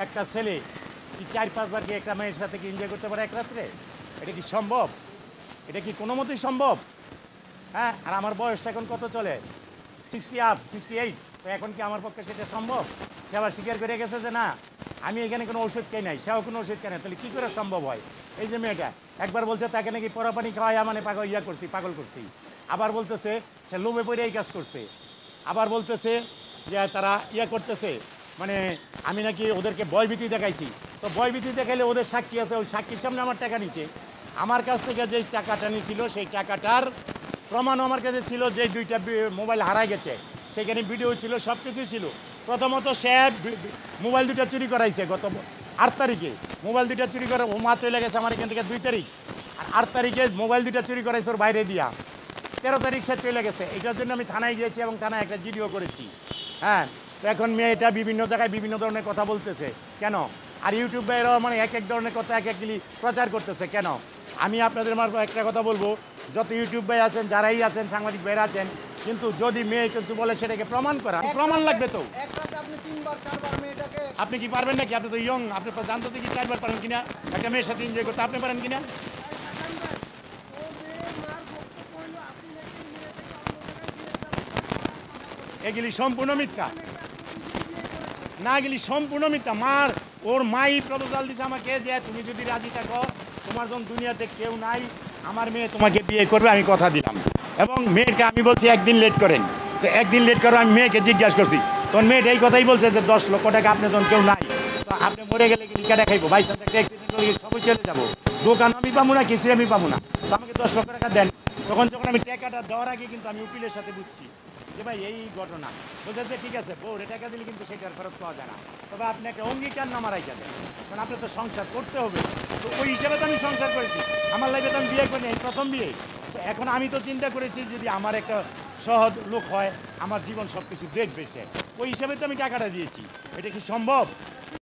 একটা ছেলে কি 4-5 বার কি একটা মেয়ের সাথে কি এনজয় করতে পারে এক রাত্রে? এটা কি সম্ভব? এটা কি কোনো মতেই সম্ভব? হ্যাঁ, আর আমার বয়সটা এখন কত চলে? 60 আপ, 68। তো এখন কি আমার পক্ষে সেটা সম্ভব? সে আবার স্বীকার করে গেছে যে না, আমি এখানে কোনো ওষুধ খাই নাই, সেও কোনো ওষুধ খাই না। তাহলে কী করে সম্ভব হয়? এই যে মেয়েটা একবার বলছে তাকে নাকি পরা পানি খাওয়াই মানে পাগল করছি। আবার বলতেছে সে লোভে পড়ে এই কাজ করছে। আবার বলতেছে যে তারা করতেছে, মানে আমি নাকি ওদেরকে ভয়ভীতি দেখাইছি। তো ভয়ভীতি দেখাইলে ওদের সাক্ষী আছে, ওই সাক্ষীর সামনে আমার টাকা নিচ্ছে। আমার কাছ থেকে যে টাকাটা নিয়েছিল সেই টাকাটার প্রমাণও আমার কাছে ছিল। যে 2টা মোবাইল হারাই গেছে সেখানে ভিডিও ছিল, সব কিছুই ছিল। প্রথমত সে মোবাইল 2টা চুরি করাইছে গত 8 তারিখে। মোবাইল 2টা চুরি করে ও মা চলে গেছে আমার এখান থেকে 2 তারিখ। আর 8 তারিখে মোবাইল 2টা চুরি করাইছে ওর বাইরে দিয়া। 13 তারিখ সে চলে গেছে। এটার জন্য আমি থানায় গিয়েছি এবং থানায় একটা জিডিও করেছি। হ্যাঁ, তো এখন মেয়েটা বিভিন্ন জায়গায় বিভিন্ন ধরনের কথা বলতেছে কেন? আর ইউটিউব ভাইয়েরাও মানে এক ধরনের কথা এক প্রচার করতেছে কেন? আমি আপনাদের মারফত একটা কথা বলবো, যত ইউটিউব ভাই আছেন, যারাই আছেন, সাংবাদিক ভাইরা আছেন, কিন্তু যদি মেয়ে কিছু বলে সেটাকে প্রমাণ করা, প্রমাণ লাগবে তো। আপনি কি পারবেন নাকি? আপনি তো ইয়ং, আপনি জানতে কি 4 বার পারেন কিনা একটা মেয়ের সাথে এনজয় করতে? আপনি পারেন কিনা? এগুলি সম্পূর্ণ মিথ্যা। না, এগুলি সম্পূর্ণ মিথ্যা। ওর মাই প্রপোজাল দিছে আমাকে যে তুমি যদি রাজি থাকো, তোমার যখন দুনিয়াতে কেউ নাই, আমার মেয়ে তোমাকে বিয়ে করবে, আমি কথা দিলাম। এবং মেয়েকে আমি বলছি একদিন লেট করেন। তো একদিন লেট করে আমি মেয়েকে জিজ্ঞাসা করছি, তখন মেয়েটা এই কথাই বলছে যে 10 লক্ষ টাকা আপনি যখন কেউ নাই, তো আপনি মরে গেলে কেটে খাইবো, বাই চান্স একটা অ্যাক্সিডেন্ট হলে সবই চলে যাবো, দোকান আমি পাবো না, কিছুই আমি পাবো না, তো আমাকে 10 লক্ষ টাকা দেন। তখন যখন আমি টাকাটা দেওয়ার আগে কিন্তু আমি উকিলের সাথে বুঝছি যে ভাই এই ঘটনা, বলতে যে ঠিক আছে বউরে টাকা দিলে কিন্তু সেটার ফেরত পাওয়া যায় না, তবে আপনি একটা অঙ্গীকার নামা রাখা দেন, কারণ আপনার তো সংসার করতে হবে। তো ওই হিসাবে তো আমি সংসার করেছি। আমার লাইফে তো আমি বিয়ে করিনি, এই প্রথম বিয়ে। তো এখন আমি তো চিন্তা করেছি যদি আমার একটা সহজ লোক হয়, আমার জীবন সব কিছু দেখবে সে, ওই হিসাবে তো আমি টাকাটা দিয়েছি। এটা কি সম্ভব?